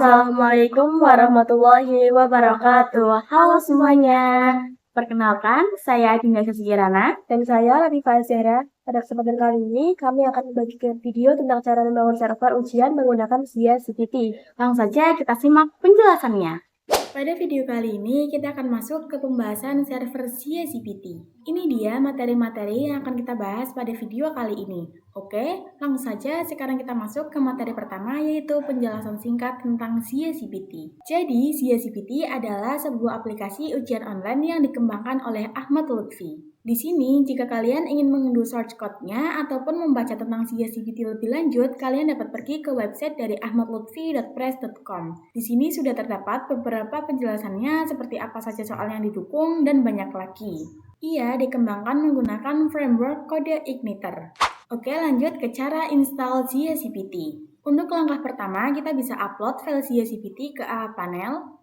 Assalamualaikum warahmatullahi wabarakatuh. Halo semuanya. Perkenalkan, saya Dinda Kirana. Dan saya Latifah Zahra. Pada kesempatan kali ini, kami akan membagikan video tentang cara membangun server ujian menggunakan Zia GPT. Langsung saja kita simak penjelasannya. Pada video kali ini, kita akan masuk ke pembahasan server Zia GPT. Ini dia materi-materi yang akan kita bahas pada video kali ini. Oke, langsung saja sekarang kita masuk ke materi pertama, yaitu penjelasan singkat tentang Zia GPT. Jadi, Zia GPT adalah sebuah aplikasi ujian online yang dikembangkan oleh Ahmad Lutfi. Di sini, jika kalian ingin mengunduh source code-nya ataupun membaca tentang Zia GPT lebih lanjut, kalian dapat pergi ke website dari ahmadlutfi.press.com. Di sini sudah terdapat beberapa penjelasannya seperti apa saja soal yang didukung dan banyak lagi. Ia dikembangkan menggunakan framework kode Igniter. Oke, lanjut ke cara install Zia GPT. Untuk langkah pertama, kita bisa upload file Zia GPT ke AA Panel.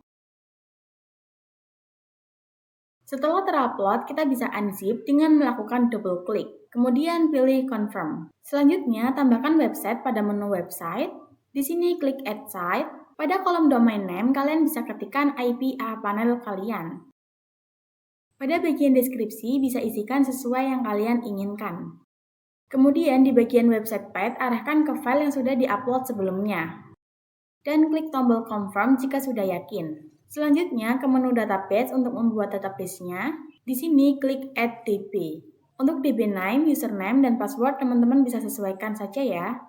Setelah terupload, kita bisa unzip dengan melakukan double klik. Kemudian pilih confirm. Selanjutnya, tambahkan website pada menu website. Di sini klik add site. Pada kolom domain name, kalian bisa ketikkan IP AA Panel kalian. Pada bagian deskripsi, bisa isikan sesuai yang kalian inginkan. Kemudian di bagian website path, arahkan ke file yang sudah diupload sebelumnya. Dan klik tombol confirm jika sudah yakin. Selanjutnya ke menu database untuk membuat database-nya. Di sini klik add DB. Untuk DB name, username, dan password teman-teman bisa sesuaikan saja ya.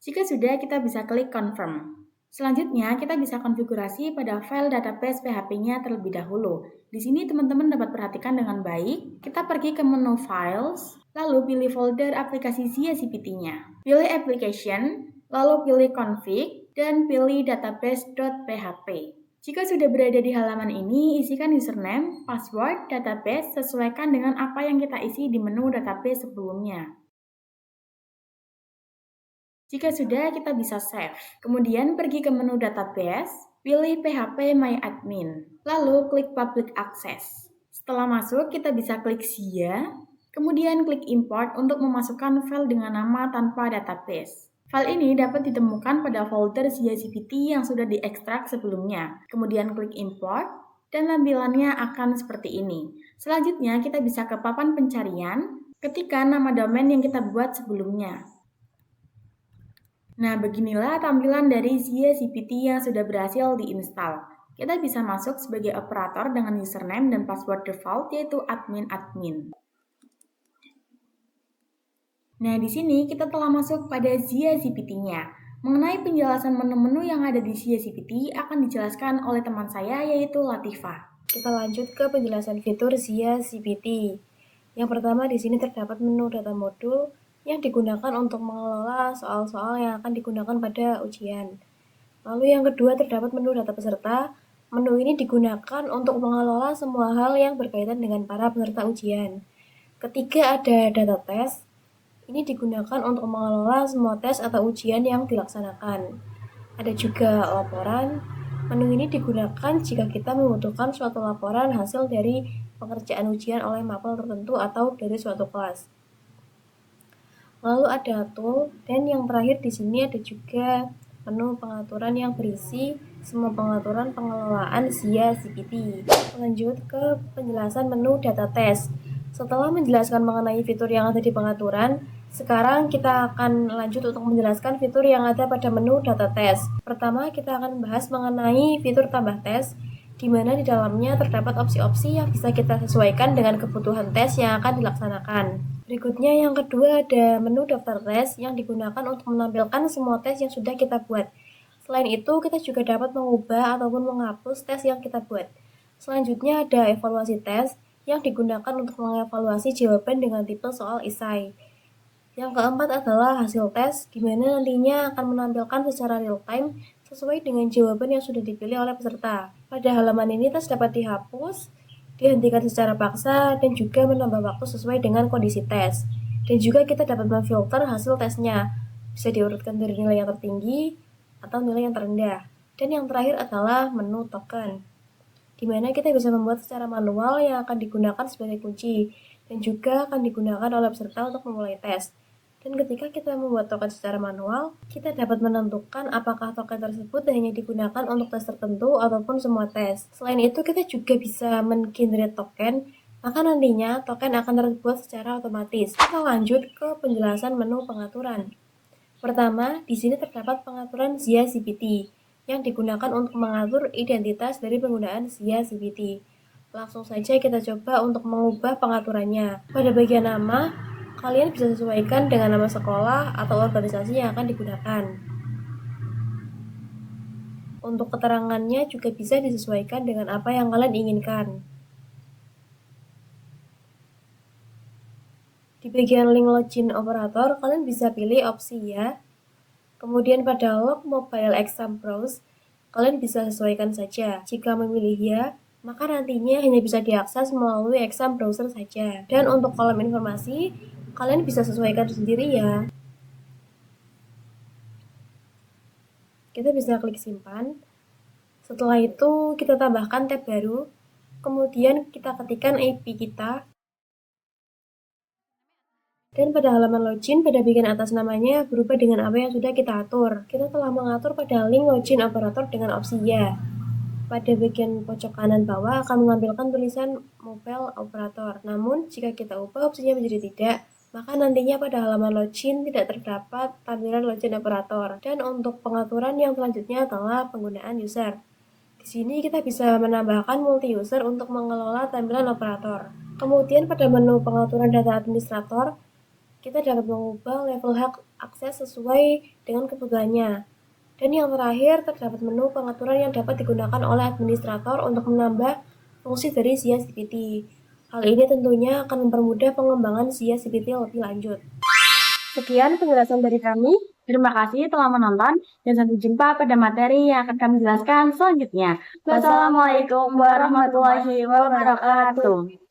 Jika sudah, kita bisa klik confirm. Selanjutnya, kita bisa konfigurasi pada file database PHP-nya terlebih dahulu. Di sini teman-teman dapat perhatikan dengan baik. Kita pergi ke menu Files, lalu pilih folder aplikasi Zia GPT-nya. Pilih Application, lalu pilih Config, dan pilih database.php. Jika sudah berada di halaman ini, isikan username, password, database, sesuaikan dengan apa yang kita isi di menu database sebelumnya. Jika sudah, kita bisa save. Kemudian pergi ke menu database, pilih PHP My Admin, lalu klik Public Access. Setelah masuk, kita bisa klik Zia, kemudian klik Import untuk memasukkan file dengan nama tanpa database. File ini dapat ditemukan pada folder Zia GPT yang sudah diekstrak sebelumnya. Kemudian klik Import, dan tampilannya akan seperti ini. Selanjutnya, kita bisa ke papan pencarian, ketikkan nama domain yang kita buat sebelumnya. Nah, beginilah tampilan dari Zia GPT yang sudah berhasil diinstal. Kita bisa masuk sebagai operator dengan username dan password default yaitu admin. Nah, di sini kita telah masuk pada Zia GPT-nya. Mengenai penjelasan menu-menu yang ada di Zia GPT akan dijelaskan oleh teman saya yaitu Latifah. Kita lanjut ke penjelasan fitur Zia GPT. Yang pertama di sini terdapat menu data modul yang digunakan untuk mengelola soal-soal yang akan digunakan pada ujian. Lalu yang kedua terdapat menu data peserta. Menu ini digunakan untuk mengelola semua hal yang berkaitan dengan para peserta ujian. Ketiga ada data tes. Ini digunakan untuk mengelola semua tes atau ujian yang dilaksanakan. Ada juga laporan. Menu ini digunakan jika kita membutuhkan suatu laporan hasil dari pengerjaan ujian oleh mapel tertentu atau dari suatu kelas. Lalu ada tool, dan yang terakhir di sini ada juga menu pengaturan yang berisi semua pengaturan pengelolaan Zia GPT. Lanjut ke penjelasan menu data test. Setelah menjelaskan mengenai fitur yang ada di pengaturan, sekarang kita akan lanjut untuk menjelaskan fitur yang ada pada menu data test. Pertama, kita akan membahas mengenai fitur tambah tes, di mana di dalamnya terdapat opsi-opsi yang bisa kita sesuaikan dengan kebutuhan tes yang akan dilaksanakan. Berikutnya yang kedua ada menu daftar tes yang digunakan untuk menampilkan semua tes yang sudah kita buat. Selain itu, kita juga dapat mengubah ataupun menghapus tes yang kita buat. Selanjutnya ada evaluasi tes yang digunakan untuk mengevaluasi jawaban dengan tipe soal esai. Yang keempat adalah hasil tes, di mana nantinya akan menampilkan secara real-time sesuai dengan jawaban yang sudah dipilih oleh peserta. Pada halaman ini tes dapat dihapus, dihentikan secara paksa, dan juga menambah waktu sesuai dengan kondisi tes. Dan juga kita dapat memfilter hasil tesnya, bisa diurutkan dari nilai yang tertinggi atau nilai yang terendah. Dan yang terakhir adalah menu token, di mana kita bisa membuat secara manual yang akan digunakan sebagai kunci, dan juga akan digunakan oleh peserta untuk memulai tes. Dan ketika kita membuat token secara manual, kita dapat menentukan apakah token tersebut hanya digunakan untuk tes tertentu ataupun semua tes. Selain itu, kita juga bisa men-generate token, maka nantinya token akan terbuat secara otomatis. Kita lanjut ke penjelasan menu pengaturan. Pertama, di sini terdapat pengaturan Zia CPT yang digunakan untuk mengatur identitas dari penggunaan Zia CPT. Langsung saja kita coba untuk mengubah pengaturannya. Pada bagian nama, kalian bisa sesuaikan dengan nama sekolah atau organisasi yang akan digunakan. Untuk keterangannya juga bisa disesuaikan dengan apa yang kalian inginkan. Di bagian link login operator, kalian bisa pilih opsi ya. Kemudian pada log mobile exam browse, kalian bisa sesuaikan saja. Jika memilih ya, maka nantinya hanya bisa diakses melalui exam browser saja. Dan untuk kolom informasi, kalian bisa sesuaikan sendiri ya. Kita bisa klik simpan. Setelah itu kita tambahkan tab baru. Kemudian kita ketikkan IP kita. Dan pada halaman login, pada bagian atas namanya berubah dengan apa yang sudah kita atur. Kita telah mengatur pada link login operator dengan opsi ya. Pada bagian pojok kanan bawah akan menampilkan tulisan mobile operator. Namun, jika kita ubah opsinya menjadi tidak, maka nantinya pada halaman login tidak terdapat tampilan login operator. Dan untuk pengaturan yang selanjutnya adalah penggunaan user. Di sini kita bisa menambahkan multi user untuk mengelola tampilan operator. Kemudian pada menu pengaturan data administrator, kita dapat mengubah level hak akses sesuai dengan kebutuhannya. Dan yang terakhir, terdapat menu pengaturan yang dapat digunakan oleh administrator untuk menambah fungsi dari Zia CPT. Hal ini tentunya akan mempermudah pengembangan Zia CPT lebih lanjut. Sekian penjelasan dari kami. Terima kasih telah menonton dan sampai jumpa pada materi yang akan kami jelaskan selanjutnya. Wassalamualaikum warahmatullahi wabarakatuh.